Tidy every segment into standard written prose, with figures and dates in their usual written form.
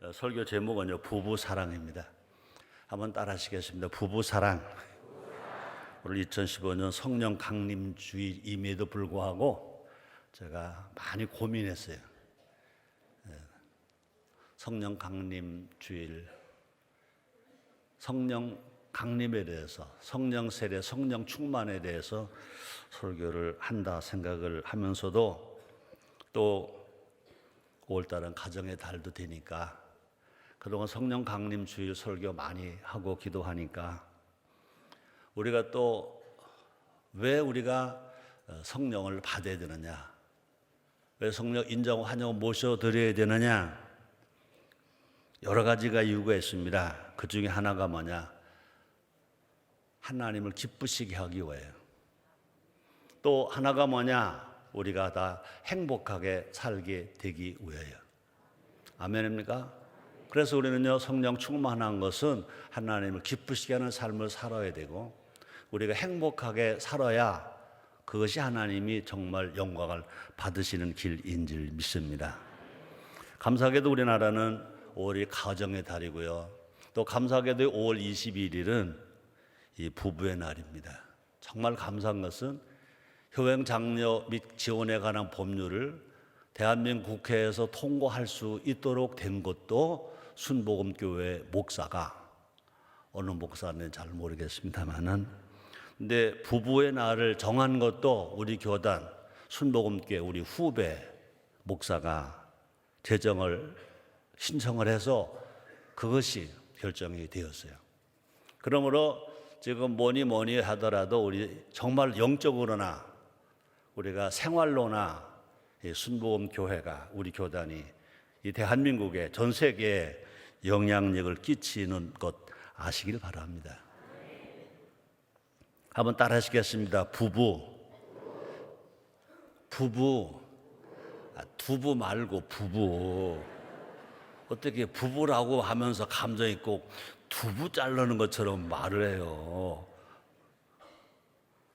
설교 제목은요, 부부사랑입니다. 한번 따라 하시겠습니다. 부부사랑. 오늘 2015년 성령 강림주일임에도 불구하고 제가 많이 고민했어요. 성령 강림주일, 성령 강림에 대해서, 성령 세례, 성령 충만에 대해서 설교를 한다 생각을 하면서도 또 5월달은 가정의 달도 되니까 그동안 성령 강림 주일 설교 많이 하고 기도하니까 우리가 또 왜 우리가 성령을 받아야 되느냐, 왜 성령 인정 환영 모셔드려야 되느냐, 여러 가지가 이유가 있습니다. 그 중에 하나가 뭐냐, 하나님을 기쁘시게 하기 위해요. 또 하나가 뭐냐, 우리가 다 행복하게 살게 되기 위해요. 아멘입니까? 그래서 우리는요, 성령 충만한 것은 하나님을 기쁘시게 하는 삶을 살아야 되고, 우리가 행복하게 살아야 그것이 하나님이 정말 영광을 받으시는 길인 줄 믿습니다. 감사하게도 우리나라는 5월이 가정의 달이고요. 또 감사하게도 5월 22일은 이 부부의 날입니다. 정말 감사한 것은 효행 장려 및 지원에 관한 법률을 대한민국 국회에서 통과할 수 있도록 된 것도 순복음교회 목사가, 어느 목사는 잘 모르겠습니다만은, 근데 부부의 날을 정한 것도 우리 교단 순복음교회 우리 후배 목사가 제정을 신청을 해서 그것이 결정이 되었어요. 그러므로 지금 뭐니 하더라도 우리 정말 영적으로나 우리가 생활로나 순복음 교회가, 우리 교단이 이 대한민국에, 전 세계에 영향력을 끼치는 것 아시길 바랍니다. 한번 따라 하시겠습니다. 두부 말고 부부. 어떻게 부부라고 하면서 감정 있고 두부 자르는 것처럼 말을 해요.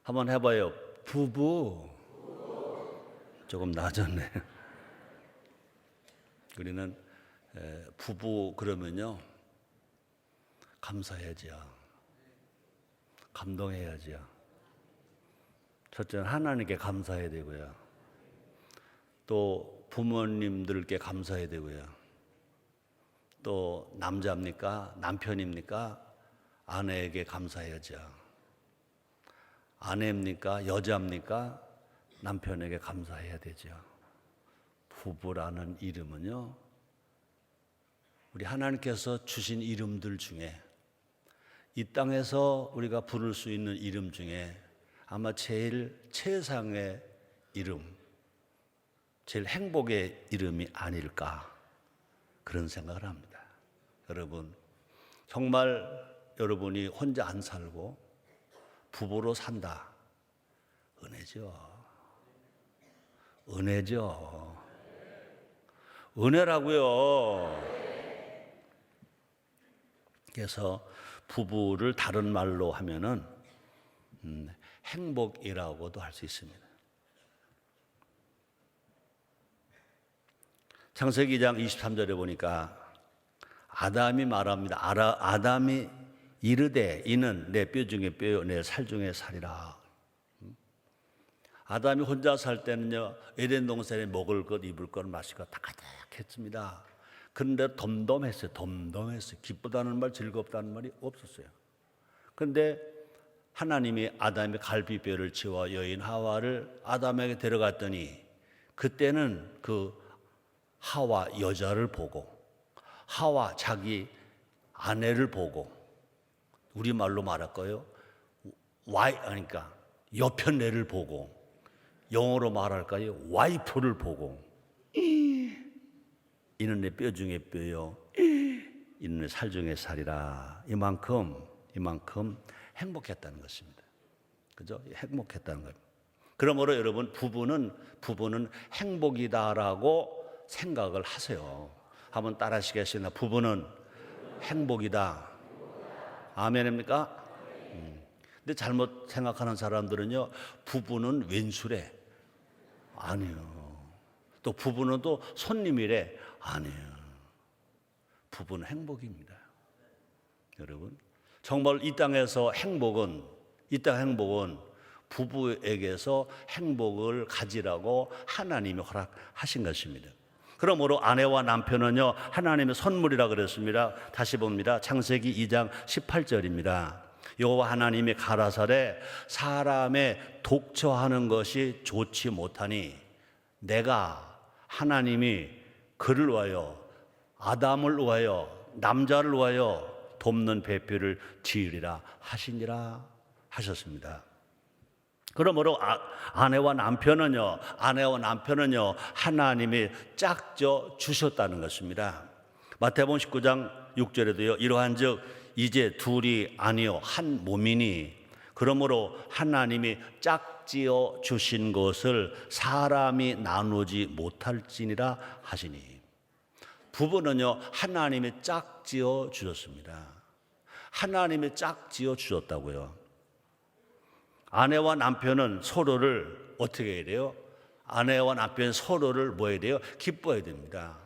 한번 해봐요. 부부. 조금 낮았네. 우리는 부부 그러면요, 감사해야죠. 감동해야죠. 첫째는 하나님께 감사해야 되고요. 또 부모님들께 감사해야 되고요. 또 남자입니까? 남편입니까? 아내에게 감사해야죠. 아내입니까? 여자입니까? 남편에게 감사해야 되죠. 부부라는 이름은요, 우리 하나님께서 주신 이름들 중에, 이 땅에서 우리가 부를 수 있는 이름 중에 아마 제일 최상의 이름, 제일 행복의 이름이 아닐까, 그런 생각을 합니다. 여러분, 정말 여러분이 혼자 안 살고 부부로 산다. 은혜죠. 은혜죠. 은혜라고요. 그래서 부부를 다른 말로 하면은 행복이라고도 할 수 있습니다. 창세기 2장 23절에 보니까 아담이 말합니다. 아담이 이르되 이는 내 뼈 중에 뼈요 내 살 중에 살이라. 아담이 혼자 살 때는요, 에덴 동산에 먹을 것, 입을 것, 마실 것 다 가득했습니다. 그런데 덤덤했어요. 기쁘다는 말, 즐겁다는 말이 없었어요. 그런데 하나님이 아담의 갈비뼈를 치워 여인 하와를 아담에게 데려갔더니, 그때는 그 하와 여자를 보고, 하와 자기 아내를 보고, 우리말로 말할 거예요, 그러니까 여편네를 보고, 영어로 말할까요, 와이프를 보고, 이는 내 뼈 중에 뼈요, 이는 내 살 중에 살이라. 이만큼 행복했다는 것입니다. 그죠? 행복했다는 거예요. 그러므로 여러분, 부부는 행복이다라고 생각을 하세요. 한번 따라 하시겠습니다. 부부는 행복이다. 아멘입니까? 근데 잘못 생각하는 사람들은요, 부부는 왼수래. 아니요. 또 부부는 또 손님이래. 아니에요. 부부는 행복입니다. 여러분, 정말 이 땅에서 행복은, 이 땅 행복은 부부에게서 행복을 가지라고 하나님이 허락하신 것입니다. 그러므로 아내와 남편은요, 하나님의 선물이라 그랬습니다. 다시 봅니다. 창세기 2장 18절입니다. 여호와 하나님이 가라사대 사람의 독처하는 것이 좋지 못하니 내가 하나님이 그를 위하여 아담을 위하여 남자를 위하여 돕는 배필을 지으리라 하시니라 하셨습니다. 그러므로 아내와 남편은요 하나님이 짝져 주셨다는 것입니다. 마태복음 19장 6절에도요 이러한즉 이제 둘이 아니요 한 몸이니 그러므로 하나님이 짝지어 주신 것을 사람이 나누지 못할지니라 하시니. 부부는요 하나님이 짝지어 주셨습니다. 하나님이 짝지어 주셨다고요. 아내와 남편은 서로를 어떻게 해야 돼요? 아내와 남편 서로를 뭐 해야 돼요? 기뻐해야 됩니다.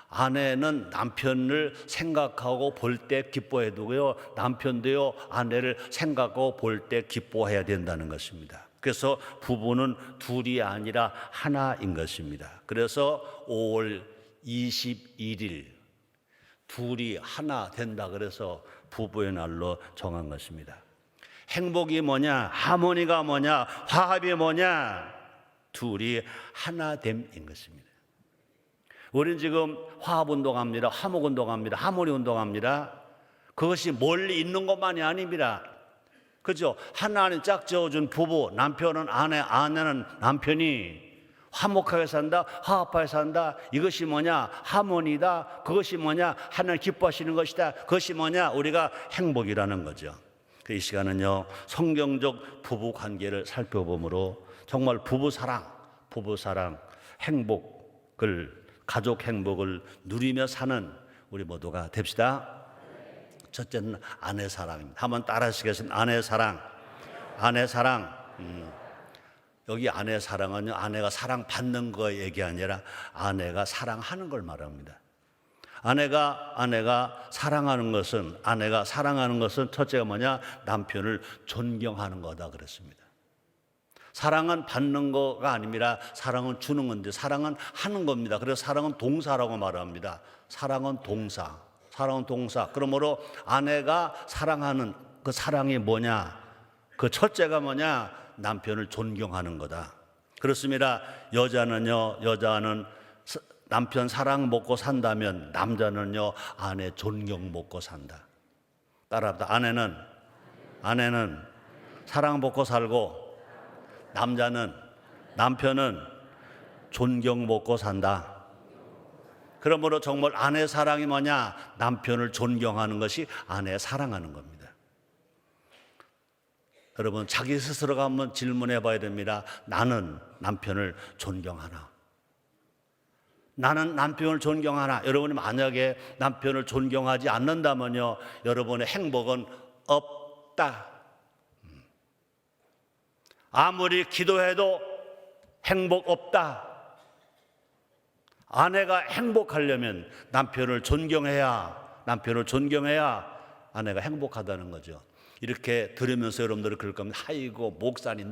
아내는 남편을 생각하고 볼 때 기뻐해야 되고요. 남편도요 아내를 생각하고 볼 때 기뻐해야 된다는 것입니다. 그래서 부부는 둘이 아니라 하나인 것입니다. 그래서 5월 21일 둘이 하나 된다 그래서 부부의 날로 정한 것입니다. 행복이 뭐냐? 하모니가 뭐냐? 화합이 뭐냐? 둘이 하나됨인 것입니다. 우리는 지금 화합운동합니다. 화목운동합니다. 하모니운동합니다. 그것이 멀리 있는 것만이 아닙니다. 그죠? 하나님 짝지어준 부부, 남편은 아내, 아내는 남편이 화목하게 산다, 화합하게 산다. 이것이 뭐냐? 하모니다. 그것이 뭐냐? 하나님 기뻐하시는 것이다. 그것이 뭐냐? 우리가 행복이라는 거죠. 이 시간은요 성경적 부부 관계를 살펴보므로 정말 부부 사랑, 행복을, 가족 행복을 누리며 사는 우리 모두가 됩시다. 첫째는 아내 사랑입니다. 한번 따라 하시겠습니다. 아내 사랑. 여기 아내 사랑은요 아내가 사랑받는 거 얘기 아니라 아내가 사랑하는 걸 말합니다. 아내가 사랑하는 것은 첫째가 뭐냐? 남편을 존경하는 거다 그랬습니다. 사랑은 받는 거가 아니라 사랑은 주는 건데 사랑은 하는 겁니다. 그래서 사랑은 동사라고 말합니다. 사랑은 동사. 그러므로 아내가 사랑하는 그 사랑이 뭐냐? 그 첫째가 뭐냐? 남편을 존경하는 거다. 그렇습니다. 여자는 남편 사랑 먹고 산다면 남자는요 아내 존경 먹고 산다. 따라합니다. 아내는 사랑 먹고 살고 남편은 존경 먹고 산다. 그러므로 정말 아내 사랑이 뭐냐? 남편을 존경하는 것이 아내 사랑하는 겁니다. 여러분 자기 스스로가 한번 질문해 봐야 됩니다. 나는 남편을 존경하나? 나는 남편을 존경하나? 여러분이 만약에 남편을 존경하지 않는다면요 여러분의 행복은 없다. 아무리 기도해도 행복 없다. 아내가 행복하려면 남편을 존경해야 아내가 행복하다는 거죠. 이렇게 들으면서 여러분들은 그럴 겁니다. 아이고 목사님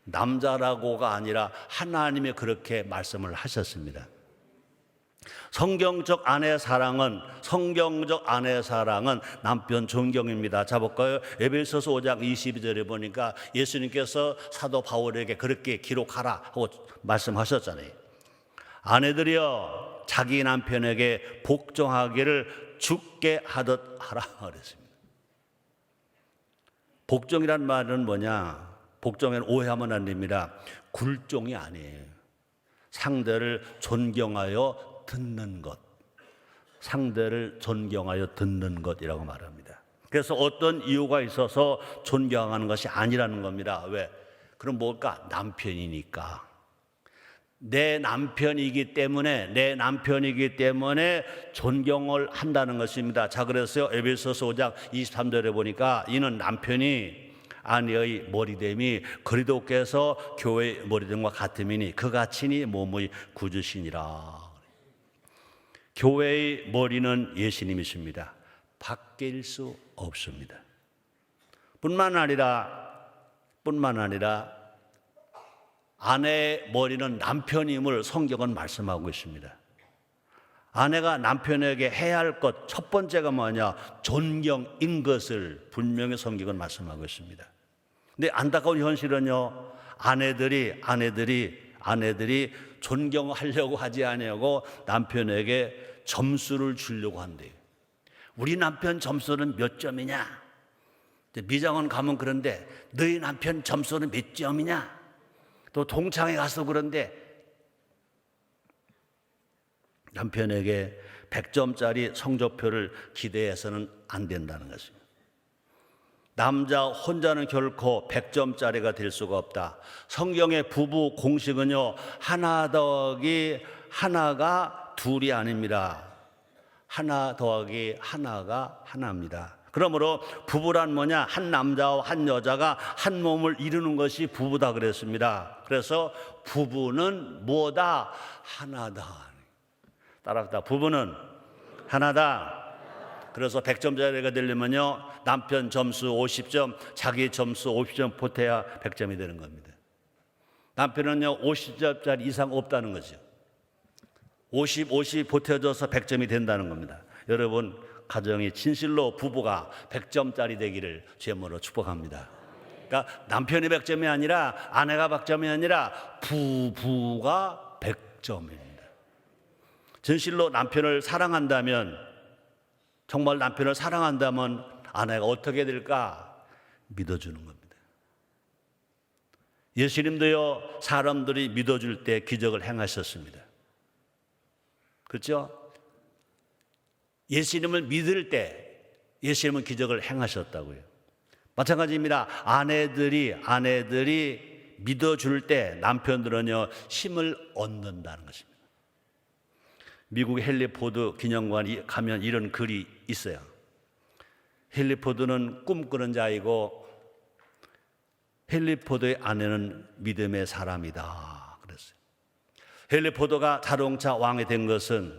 남자라고가 아니라 하나님이 그렇게 말씀을 하셨습니다. 성경적 아내 사랑은 남편 존경입니다. 자 볼까요? 에베소서 5장 22절에 보니까 예수님께서 사도 바울에게 그렇게 기록하라 하고 말씀하셨잖아요. 아내들이여 자기 남편에게 복종하기를 주께 하듯 하라 그랬습니다. 복종이란 말은 뭐냐? 복종에는 오해하면 안 됩니다. 굴종이 아니에요. 상대를 존경하여 듣는 것이라고 말합니다. 그래서 어떤 이유가 있어서 존경하는 것이 아니라는 겁니다. 왜? 그럼 뭘까? 남편이니까. 내 남편이기 때문에 존경을 한다는 것입니다. 자, 그래서 에베소서 5장 23절에 보니까 이는 남편이 아내의 머리됨이 그리스도께서 교회의 머리됨과 같음이니 그가 친히 몸의 구주시니라. 교회의 머리는 예수님이십니다. 바뀔 수 없습니다. 뿐만 아니라 아내의 머리는 남편임을 성경은 말씀하고 있습니다. 아내가 남편에게 해야 할 것 첫 번째가 뭐냐? 존경인 것을 분명히 성경은 말씀하고 있습니다. 근데 안타까운 현실은요, 아내들이 존경하려고 하지 아니하고 남편에게 점수를 주려고 한대요. 우리 남편 점수는 몇 점이냐? 미장원 가면 그런데 너희 남편 점수는 몇 점이냐? 또 동창회 가서 그런데 남편에게 100점짜리 성적표를 기대해서는 안 된다는 것입니다. 남자 혼자는 결코 100점짜리가 될 수가 없다. 성경의 부부 공식은요, 하나 더하기 하나가 둘이 아닙니다. 하나 더하기 하나가 하나입니다. 그러므로 부부란 뭐냐? 한 남자와 한 여자가 한 몸을 이루는 것이 부부다 그랬습니다. 그래서 부부는 뭐다? 하나다. 따라합시다. 부부는 하나다. 그래서 100점짜리가 되려면요, 남편 점수 50점, 자기 점수 50점 보태야 100점이 되는 겁니다. 남편은요 50점짜리 이상 없다는 거죠. 50 보태줘서 100점이 된다는 겁니다. 여러분, 가정이 진실로 부부가 100점짜리 되기를 주님으로 축복합니다. 그러니까 남편이 100점이 아니라, 아내가 100점이 아니라 부부가 100점입니다. 진실로 남편을 사랑한다면, 정말 남편을 사랑한다면 아내가 어떻게 될까? 믿어주는 겁니다. 예수님도요, 사람들이 믿어줄 때 기적을 행하셨습니다. 그렇죠? 예수님을 믿을 때 예수님은 기적을 행하셨다고요. 마찬가지입니다. 아내들이 믿어줄 때 남편들은요, 힘을 얻는다는 것입니다. 미국 헨리 포드 기념관에 가면 이런 글이 있어요. 헨리 포드는 꿈꾸는 자이고 헨리 포드의 아내는 믿음의 사람이다 그랬어요. 헨리 포드가 자동차 왕이 된 것은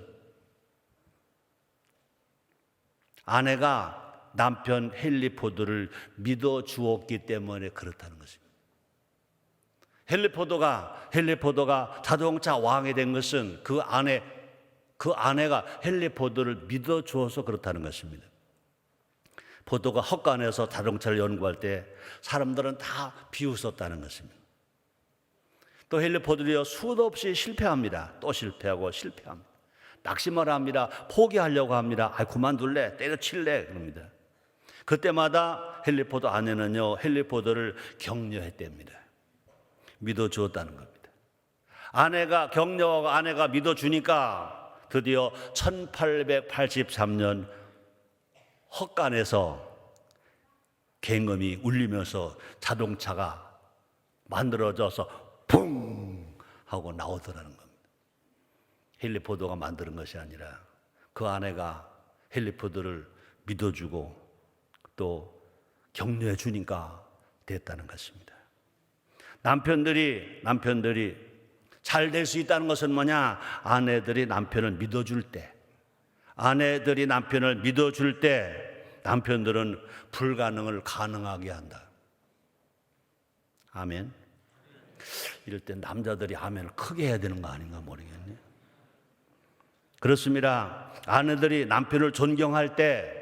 아내가 남편 헨리 포드를 믿어주었기 때문에 그렇다는 것입니다. 헨리 포드가 자동차 왕이 된 것은 그 아내가 헨리 포드를 믿어주어서 그렇다는 것입니다. 포드가 헛간에서 자동차를 연구할 때 사람들은 다 비웃었다는 것입니다. 또 헨리 포드도요, 수도 없이 실패합니다. 또 실패하고 실패합니다. 낙심을 합니다. 포기하려고 합니다. 그만둘래, 때려칠래 그럽니다. 그때마다 헨리 포드 아내는요, 헨리 포드를 격려했답니다. 믿어주었다는 겁니다. 아내가 격려하고 아내가 믿어주니까 드디어 1883년 헛간에서 갱음이 울리면서 자동차가 만들어져서 붕 하고 나오더라는 겁니다. 헨리 포드가 만드는 것이 아니라 그 아내가 헨리 포드를 믿어주고 또 격려해 주니까 됐다는 것입니다. 남편들이 잘 될 수 있다는 것은 뭐냐? 아내들이 남편을 믿어줄 때, 아내들이 남편을 믿어줄 때 남편들은 불가능을 가능하게 한다. 아멘. 이럴 때 남자들이 아멘을 크게 해야 되는 거 아닌가 모르겠네. 그렇습니다. 아내들이 남편을 존경할 때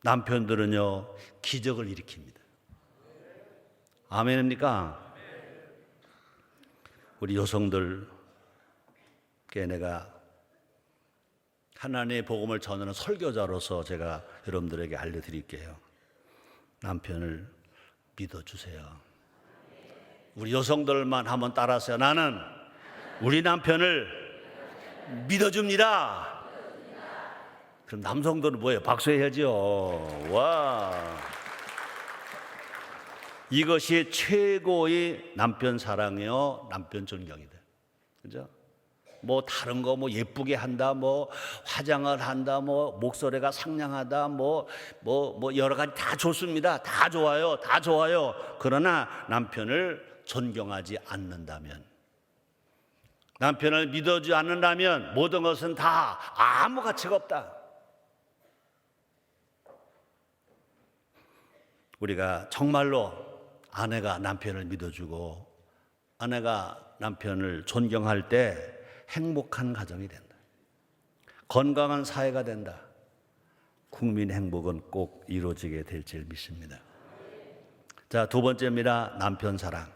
남편들은요, 기적을 일으킵니다. 아멘입니까? 우리 여성들께 내가 하나님의 복음을 전하는 설교자로서 제가 여러분들에게 알려드릴게요. 남편을 믿어주세요. 우리 여성들만 한번 따라하세요. 나는 우리 남편을 믿어줍니다. 그럼 남성들은 뭐예요? 박수해야죠. 와. 이것이 최고의 남편 사랑이요, 남편 존경이다. 그죠? 뭐 다른 거 뭐 예쁘게 한다, 뭐 화장을 한다, 뭐 목소리가 상냥하다, 뭐 여러 가지 다 좋습니다. 다 좋아요. 그러나 남편을 존경하지 않는다면, 남편을 믿어주지 않는다면 모든 것은 다 아무 가치가 없다. 우리가 정말로 아내가 남편을 믿어주고 아내가 남편을 존경할 때 행복한 가정이 된다. 건강한 사회가 된다. 국민 행복은 꼭 이루어지게 될 줄 믿습니다. 자, 두 번째입니다. 남편 사랑.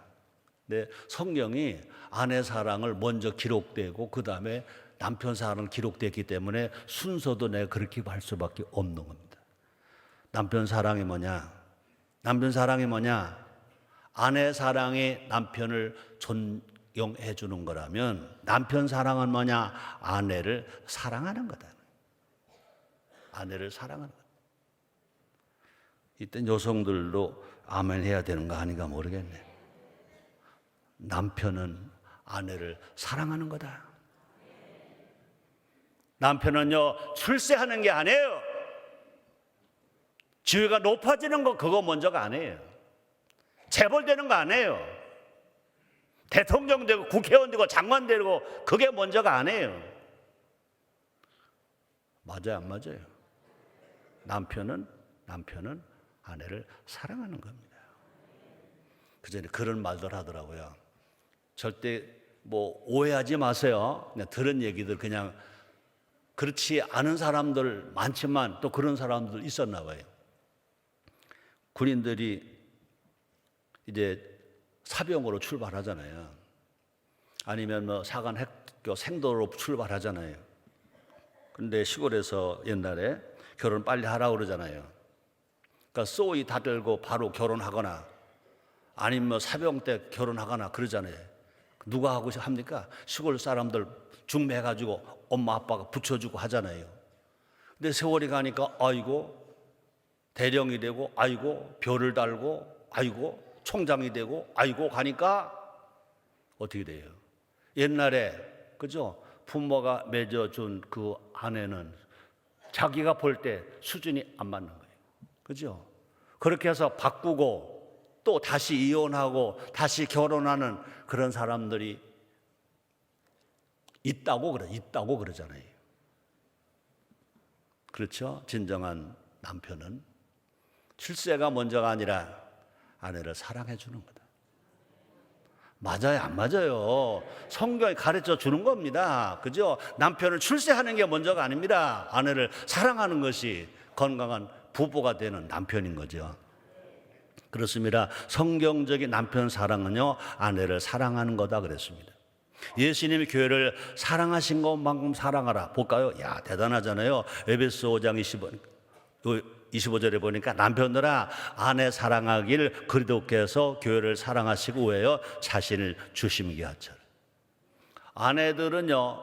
네, 성경이 아내 사랑을 먼저 기록되고 그 다음에 남편 사랑을 기록됐기 때문에 순서도 내가 그렇게 할 수밖에 없는 겁니다. 남편 사랑이 뭐냐? 남편 사랑이 뭐냐? 아내 사랑이 남편을 존경해 주는 거라면 남편 사랑은 뭐냐? 아내를 사랑하는 거다. 아내를 사랑하는 거다. 이때 여성들도 아멘 해야 되는 거 아닌가 모르겠네. 남편은 아내를 사랑하는 거다. 남편은요, 출세하는 게 아니에요. 지위가 높아지는 거 그거 먼저가 아니에요. 재벌되는 거 아니에요. 대통령 되고 국회의원 되고 장관 되고 그게 먼저가 아니에요. 맞아요, 안 맞아요? 남편은 아내를 사랑하는 겁니다. 그전에 그런 말들 하더라고요. 절대 뭐 오해하지 마세요. 그냥 들은 얘기들 그냥 그렇지 않은 사람들 많지만 또 그런 사람들 있었나 봐요. 군인들이 이제 사병으로 출발하잖아요. 아니면 뭐 사관 학교 생도로 출발하잖아요. 근데 시골에서 옛날에 결혼 빨리 하라고 그러잖아요. 그러니까 쏘이 다 들고 바로 결혼하거나 아니면 뭐 사병 때 결혼하거나 그러잖아요. 누가 하고 합니까? 시골 사람들 중매해가지고 엄마 아빠가 붙여주고 하잖아요. 근데 세월이 가니까 아이고 대령이 되고 아이고 별을 달고 아이고 총장이 되고 아이고 가니까 어떻게 돼요? 옛날에 그죠? 부모가 맺어준 그 아내는 자기가 볼 때 수준이 안 맞는 거예요. 그죠? 그렇게 해서 바꾸고 또 다시 이혼하고 다시 결혼하는 그런 사람들이 있다고 그러잖아요. 그렇죠? 진정한 남편은 출세가 먼저가 아니라 아내를 사랑해 주는 거다. 맞아요, 안 맞아요? 성경이 가르쳐 주는 겁니다. 그죠? 남편을 출세하는 게 먼저가 아닙니다. 아내를 사랑하는 것이 건강한 부부가 되는 남편인 거죠. 그렇습니다. 성경적인 남편 사랑은요, 아내를 사랑하는 거다 그랬습니다. 예수님이 교회를 사랑하신 것만큼 사랑하라. 볼까요? 야, 대단하잖아요. 에베소 5장 25절에 보니까 남편들아 아내 사랑하길 그리스도께서 교회를 사랑하시고 왜요? 자신을 주심게 하처럼. 아내들은요,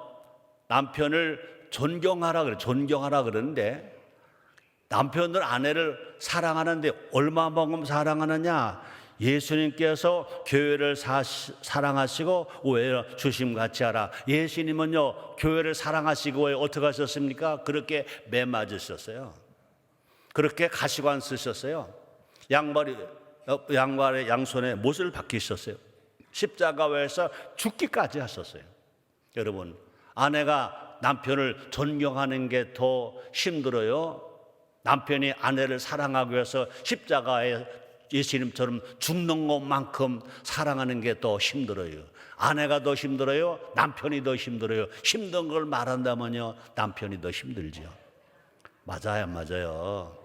남편을 존경하라 그러는데 남편들 아내를 사랑하는데 얼마만큼 사랑하느냐? 예수님께서 교회를 사랑하시고 왜 주심같이 하라. 예수님은요, 교회를 사랑하시고 왜 어떻게 하셨습니까? 그렇게 매 맞으셨어요. 그렇게 가시관 쓰셨어요. 양발에 양손에 못을 박히셨어요. 십자가에서 죽기까지 하셨어요. 여러분, 아내가 남편을 존경하는 게 더 힘들어요? 남편이 아내를 사랑하기 위해서 십자가에 예수님처럼 죽는 것만큼 사랑하는 게 더 힘들어요? 아내가 더 힘들어요? 남편이 더 힘들어요? 힘든 걸 말한다면요, 남편이 더 힘들죠. 맞아요, 안 맞아요?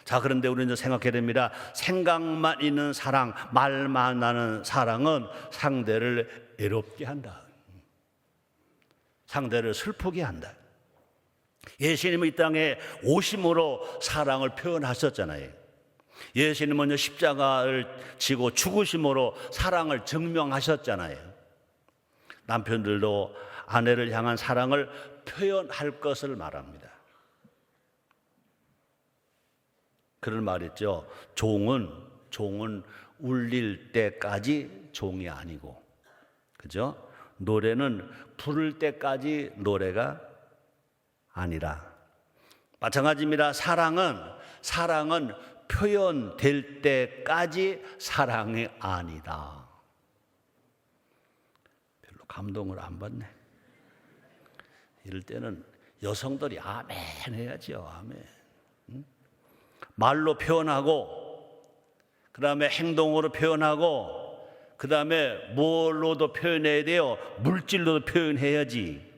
자, 그런데 우리는 생각해야 됩니다. 생각만 있는 사랑, 말만 하는 사랑은 상대를 애롭게 한다. 상대를 슬프게 한다. 예수님은 이 땅에 오심으로 사랑을 표현하셨잖아요. 예수님은 십자가를 지고 죽으심으로 사랑을 증명하셨잖아요. 남편들도 아내를 향한 사랑을 표현할 것을 말합니다. 그런 말 있죠. 종은 울릴 때까지 종이 아니고, 그죠? 노래는 부를 때까지 노래가 아니라 마찬가지입니다. 사랑은 표현될 때까지 사랑이 아니다. 별로 감동을 안 받네. 이럴 때는 여성들이 아멘 해야지요. 아멘. 말로 표현하고, 그 다음에 행동으로 표현하고, 그 다음에 뭘로도 표현해야 돼요. 물질로도 표현해야지.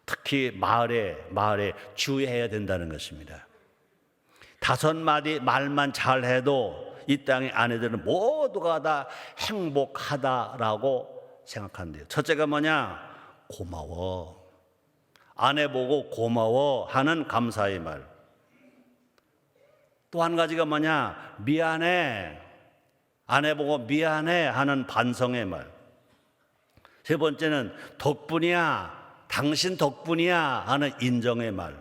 특히 말에 주의해야 된다는 것입니다. 5마디 말만 잘해도 이 땅의 아내들은 모두가 다 행복하다라고 생각한대요. 첫째가 뭐냐? 고마워. 아내 보고 고마워 하는 감사의 말. 또 한 가지가 뭐냐? 미안해. 아내 보고 미안해 하는 반성의 말. 세 번째는 덕분이야. 당신 덕분이야 하는 인정의 말.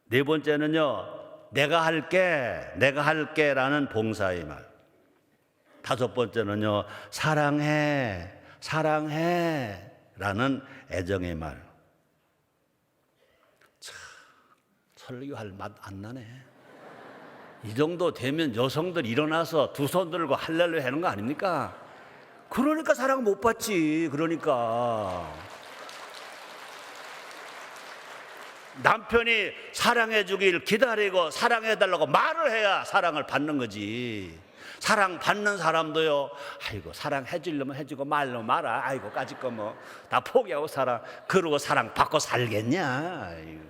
네 번째는요, 내가 할게 라는 봉사의 말. 다섯 번째는요, 사랑해 라는 애정의 말. 참, 설교할 맛 안 나네. 이 정도 되면 여성들 일어나서 두 손 들고 할렐루야 하는 거 아닙니까? 그러니까 사랑 못 받지. 그러니까 남편이 사랑해 주길 기다리고 사랑해 달라고 말을 해야 사랑을 받는 거지. 사랑 받는 사람도요, 아이고 사랑해 주려면 해주고 말로 말아, 아이고 까짓 거 뭐 다 포기하고 살아. 그러고 사랑 받고 살겠냐. 아이고.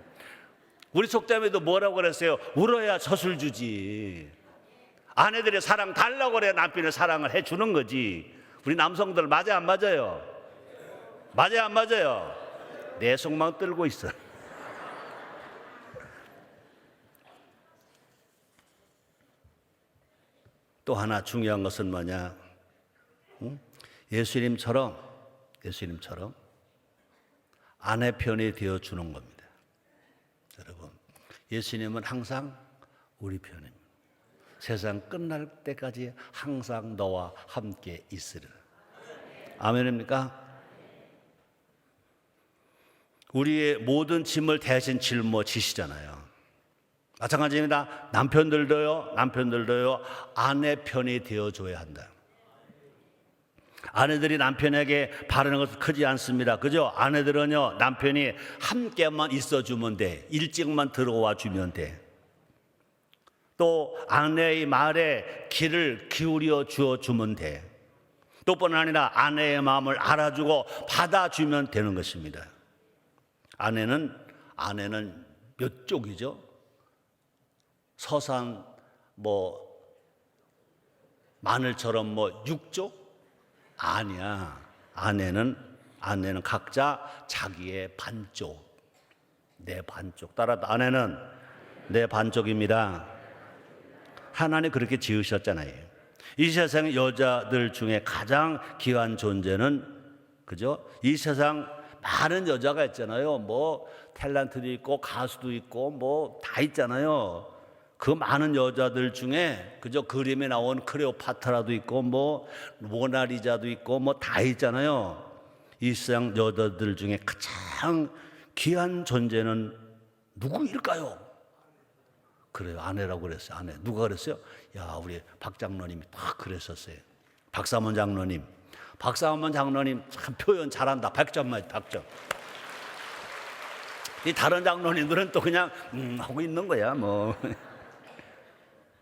우리 속담에도 뭐라고 그랬어요? 울어야 젖을 주지. 아내들이 사랑 달라고 그래야 남편이 사랑을 해주는 거지. 우리 남성들 맞아 안 맞아요? 맞아요 안 맞아요? 내 속만 떨고 있어. 또 하나 중요한 것은 뭐냐? 예수님처럼 아내 편이 되어주는 겁니다. 여러분, 예수님은 항상 우리 편입니다. 세상 끝날 때까지 항상 너와 함께 있으리라. 아멘입니까? 우리의 모든 짐을 대신 짊어지시잖아요. 마찬가지입니다. 남편들도요, 아내 편이 되어줘야 한다. 아내들이 남편에게 바라는 것은 크지 않습니다. 그죠? 아내들은요, 남편이 함께만 있어주면 돼. 일찍만 들어와 주면 돼. 또 아내의 말에 귀를 기울여 주어주면 돼. 또뿐 아니라 아내의 마음을 알아주고 받아주면 되는 것입니다. 아내는 몇 쪽이죠? 서산 마늘처럼 6쪽? 아니야. 아내는 각자 자기의 반쪽, 내 반쪽. 따라서 아내는 내 반쪽입니다. 하나님 그렇게 지으셨잖아요. 이 세상 여자들 중에 가장 귀한 존재는, 그죠? 이 세상 많은 여자가 있잖아요. 탤런트도 있고 가수도 있고 다 있잖아요. 그 많은 여자들 중에 그저 그림에 나온 클레오파트라도 있고 모나리자도 있고 다 있잖아요. 이 세상 여자들 중에 가장 귀한 존재는 누구일까요? 그래요, 아내라고 그랬어요. 아내. 누가 그랬어요? 야, 우리 박 장로님이 딱 그랬었어요. 박사문 장로님 참 표현 잘한다. 100점 맞지, 100점. 이 다른 장로님들은 또 그냥 하고 있는 거야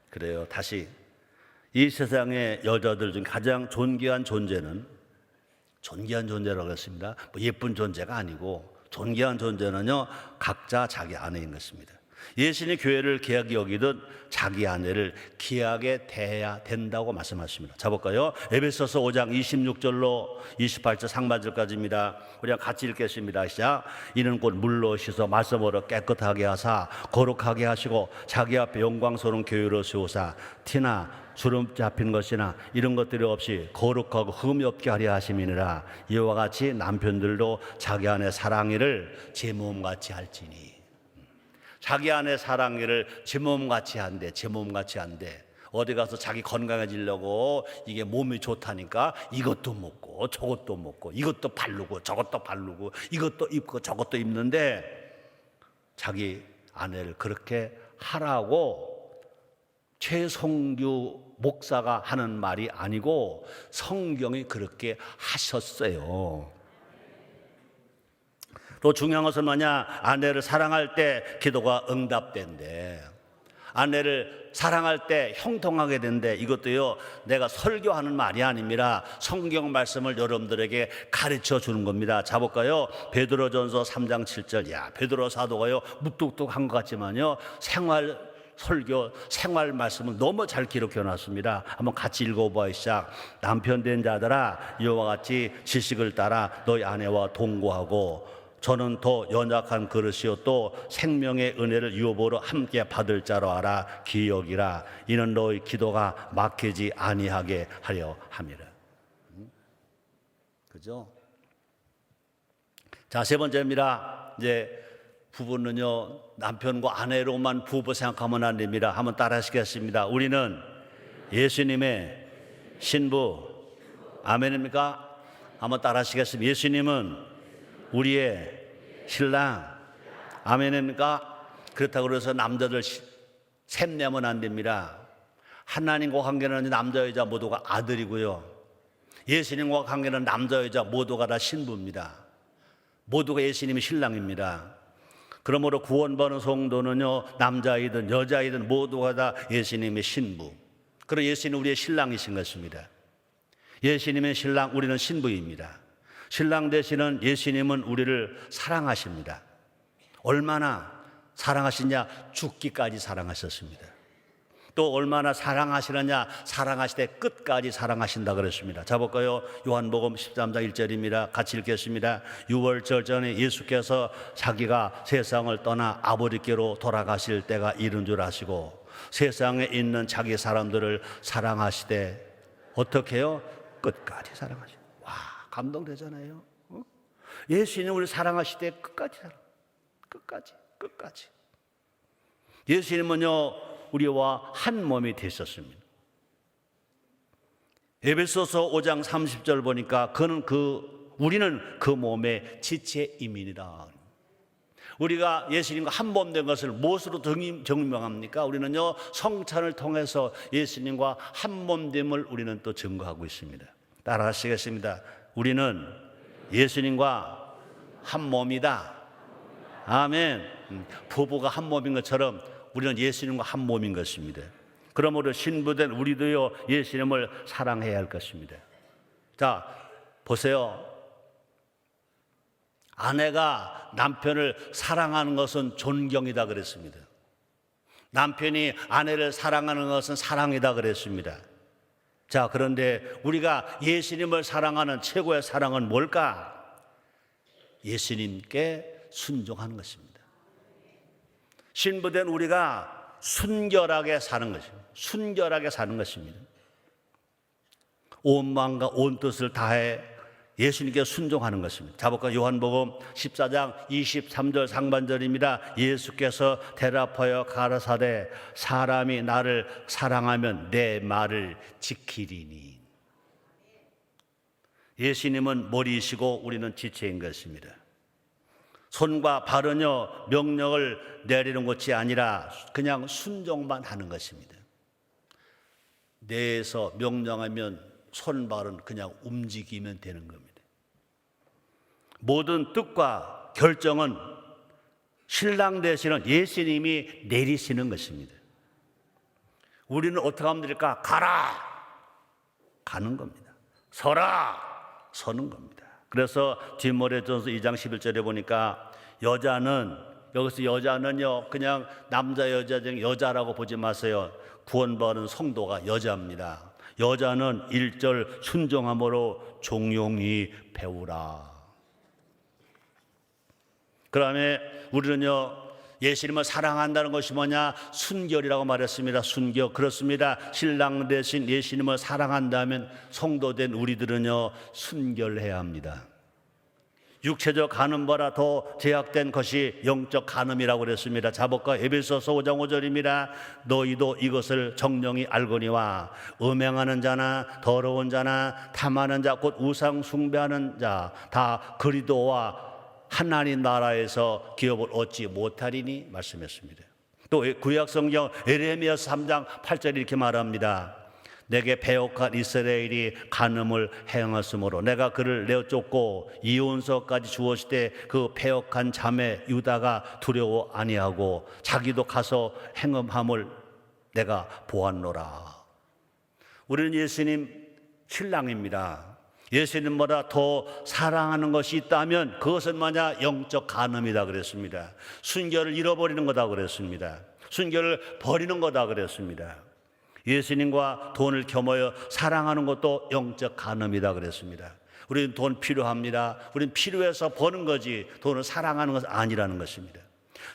그래요. 다시 이 세상의 여자들 중 가장 존귀한 존재라고 했습니다. 예쁜 존재가 아니고 존귀한 존재는요, 각자 자기 아내인 것입니다. 예수님이 교회를 귀하게 여기듯 자기 아내를 귀하게 대해야 된다고 말씀하십니다. 자볼까요? 에베소서 5장 26절로 28절 상반절까지입니다. 우리가 같이 읽겠습니다. 시작. 이는 곧 물로 씻어 말씀으로 깨끗하게 하사 거룩하게 하시고 자기 앞에 영광스러운 교회로 세우사 티나 주름 잡힌 것이나 이런 것들이 없이 거룩하고 흠이 없게 하려 하심이니라. 이와 같이 남편들도 자기 아내 사랑이를 제 몸같이 할지니. 자기 아내 사랑이를 제 몸같이 한대. 어디 가서 자기 건강해지려고 이게 몸이 좋다니까 이것도 먹고 저것도 먹고 이것도 바르고 저것도 바르고 이것도 입고 저것도 입는데 자기 아내를 그렇게 하라고 최성규 목사가 하는 말이 아니고 성경이 그렇게 하셨어요. 또 중요한 것은 뭐냐? 아내를 사랑할 때 기도가 응답된대. 아내를 사랑할 때 형통하게 된대. 이것도요, 내가 설교하는 말이 아닙니다. 성경 말씀을 여러분들에게 가르쳐 주는 겁니다. 자 볼까요? 베드로전서 3장 7절. 야, 베드로 사도가요 묵뚝뚝한 것 같지만요, 생활 설교, 생활 말씀은 너무 잘 기록해 놨습니다. 한번 같이 읽어보아. 시작. 남편 된 자들아, 이와 같이 지식을 따라 너희 아내와 동거하고, 저는 더 연약한 그릇이요 또 생명의 은혜를 유업으로 함께 받을 자로 알아 기억이라. 이는 너희 기도가 막히지 아니하게 하려 함이라. 그죠? 자, 세 번째입니다. 이제 부부는요, 남편과 아내로만 부부 생각하면 안 됩니다. 한번 따라 하시겠습니다. 우리는 예수님의 신부. 아멘입니까? 한번 따라 하시겠습니다. 예수님은 우리의 신랑. 아멘입니까? 그렇다고 해서 남자들 샘내면 안 됩니다. 하나님과 관계는 남자 여자 모두가 아들이고요, 예수님과 관계는 남자 여자 모두가 다 신부입니다. 모두가 예수님의 신랑입니다. 그러므로 구원받은 성도는요, 남자이든 여자이든 모두가 다 예수님의 신부. 그리고 예수님은 우리의 신랑이신 것입니다. 예수님의 신랑, 우리는 신부입니다. 신랑 되시는 예수님은 우리를 사랑하십니다. 얼마나 사랑하시냐? 죽기까지 사랑하셨습니다. 또 얼마나 사랑하시느냐? 사랑하실 때 끝까지 사랑하신다 그랬습니다. 자 볼까요? 요한복음 13장 1절입니다. 같이 읽겠습니다. 유월절 전에 예수께서 자기가 세상을 떠나 아버지께로 돌아가실 때가 이른 줄 아시고 세상에 있는 자기 사람들을 사랑하시되 어떻게 해요? 끝까지 사랑하시고. 와, 감동되잖아요. 예수님 우리 사랑하실 때 끝까지 사랑. 끝까지. 예수님은요, 우리와 한 몸이 되셨습니다. 에베소서 5장 30절 보니까 우리는 그 몸의 지체임이니라. 우리가 예수님과 한 몸 된 것을 무엇으로 증명합니까? 우리는요, 성찬을 통해서 예수님과 한 몸 됨을 우리는 또 증거하고 있습니다. 따라 하시겠습니다. 우리는 예수님과 한 몸이다. 아멘. 부부가 한 몸인 것처럼 우리는 예수님과 한 몸인 것입니다. 그러므로 신부된 우리도요, 예수님을 사랑해야 할 것입니다. 자, 보세요. 아내가 남편을 사랑하는 것은 존경이다 그랬습니다. 남편이 아내를 사랑하는 것은 사랑이다 그랬습니다. 자, 그런데 우리가 예수님을 사랑하는 최고의 사랑은 뭘까? 예수님께 순종하는 것입니다. 신부된 우리가 순결하게 사는 것입니다. 순결하게 사는 것입니다. 온 마음과 온 뜻을 다해 예수님께 순종하는 것입니다. 자 볼까요? 요한복음 14장 23절 상반절입니다. 예수께서 대답하여 가라사대 사람이 나를 사랑하면 내 말을 지키리니. 예수님은 머리이시고 우리는 지체인 것입니다. 손과 발은요, 명령을 내리는 것이 아니라 그냥 순종만 하는 것입니다. 뇌에서 명령하면 손발은 그냥 움직이면 되는 겁니다. 모든 뜻과 결정은 신랑 되시는 예수님이 내리시는 것입니다. 우리는 어떻게 하면 될까? 가라! 가는 겁니다. 서라! 서는 겁니다. 그래서 디모데전서 2장 11절에 보니까 여기서 여자는요, 그냥 남자 여자 중 여자라고 보지 마세요. 구원받은 성도가 여자입니다. 여자는 1절 순종함으로 종용히 배우라. 그 다음에 우리는요, 예수님을 사랑한다는 것이 뭐냐? 순결이라고 말했습니다. 순결. 그렇습니다. 신랑 대신 예수님을 사랑한다면 성도된 우리들은요, 순결해야 합니다. 육체적 간음보다 더 제약된 것이 영적 간음이라고 그랬습니다. 자복과 에베소서 5장 5절입니다. 너희도 이것을 정령이 알거니와 음행하는 자나 더러운 자나 탐하는 자 곧 우상 숭배하는 자 다 그리스도와 하나님 나라에서 기업을 얻지 못하리니 말씀했습니다. 또 구약 성경 에레미야서 3장 8절에 이렇게 말합니다. 내게 배역한 이스라엘이 간음을 행하였으므로 내가 그를 내어 쫓고 이혼서까지 주었을 때 그 배역한 자매 유다가 두려워 아니하고 자기도 가서 행음함을 내가 보았노라. 우리는 예수님 신랑입니다. 예수님보다 더 사랑하는 것이 있다면 그것은 뭐냐? 영적 간음이다 그랬습니다. 순결을 잃어버리는 거다 그랬습니다. 순결을 버리는 거다 그랬습니다. 예수님과 돈을 겸하여 사랑하는 것도 영적 간음이다 그랬습니다. 우리는 돈 필요합니다. 우리는 필요해서 버는 거지 돈을 사랑하는 것은 아니라는 것입니다.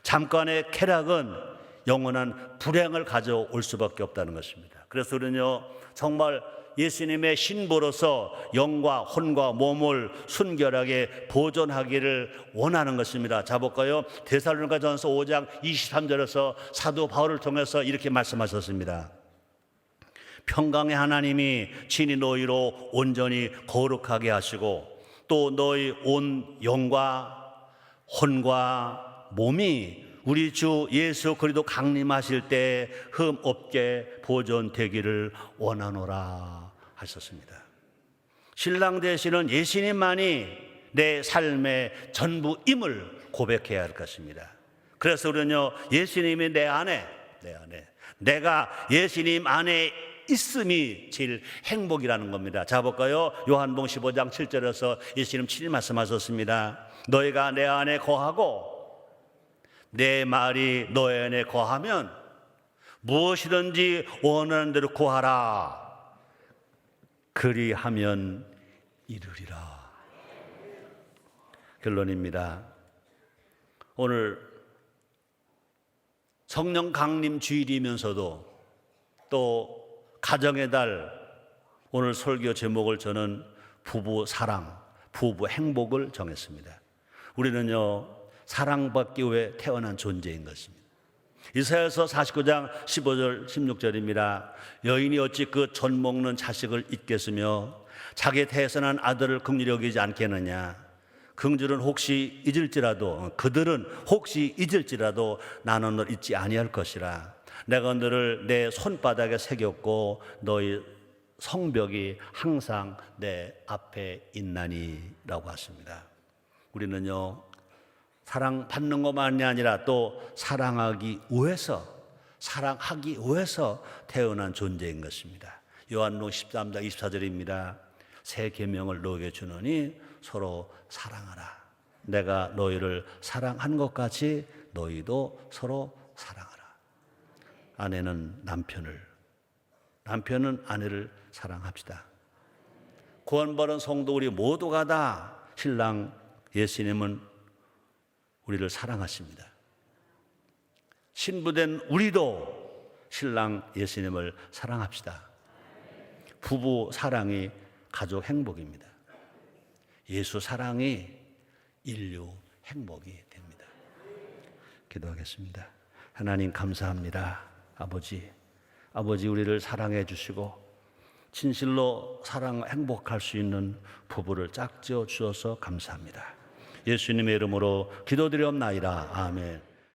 잠깐의 쾌락은 영원한 불행을 가져올 수밖에 없다는 것입니다. 그래서 우리는요 정말 예수님의 신부로서 영과 혼과 몸을 순결하게 보존하기를 원하는 것입니다. 자 볼까요? 데살로니가전서 5장 23절에서 사도 바울을 통해서 이렇게 말씀하셨습니다. 평강의 하나님이 친히 너희로 온전히 거룩하게 하시고 또 너희 온 영과 혼과 몸이 우리 주 예수 그리스도 강림하실 때 흠 없게 보존되기를 원하노라 하셨습니다. 신랑 되시는 예수님만이 내 삶의 전부임을 고백해야 할 것입니다. 그래서 우리는요 예수님이 내 안에 내가 예수님 안에 있음이 제일 행복이라는 겁니다. 자 볼까요? 요한복음 15장 7절에서 예수님 친히 말씀하셨습니다. 너희가 내 안에 거하고 내 말이 너희 안에 거하면 무엇이든지 원하는 대로 구하라. 그리하면 이루리라. 결론입니다. 오늘 성령 강림 주일이면서도 또 가정의 달, 오늘 설교 제목을 저는 부부 사랑, 부부 행복을 정했습니다. 우리는요 사랑받기 위해 태어난 존재인 것입니다. 이사야서 49장 15절 16절입니다. 여인이 어찌 그 젖 먹는 자식을 잊겠으며 자기 태어난 아들을 긍휼히 여기지 않겠느냐. 긍휼은 혹시 잊을지라도 그들은 혹시 잊을지라도 나는 널 잊지 아니할 것이라. 내가 너를 내 손바닥에 새겼고 너희 성벽이 항상 내 앞에 있나니라고 하십니다. 우리는요 사랑받는 것만이 아니라 또 사랑하기 위해서 태어난 존재인 것입니다. 요한복음 13장 24절입니다. 새 계명을 너에게 주노니 서로 사랑하라. 내가 너희를 사랑한 것 같이 너희도 서로 사랑하라. 아내는 남편은 아내를 사랑합시다. 구원받은 성도 우리 모두가 다 신랑 예수님은 우리를 사랑하십니다. 신부된 우리도 신랑 예수님을 사랑합시다. 부부 사랑이 가족 행복입니다. 예수 사랑이 인류 행복이 됩니다. 기도하겠습니다. 하나님 감사합니다. 아버지 우리를 사랑해 주시고 진실로 행복할 수 있는 부부를 짝지어 주셔서 감사합니다. 예수님의 이름으로 기도드리옵나이다. 아멘.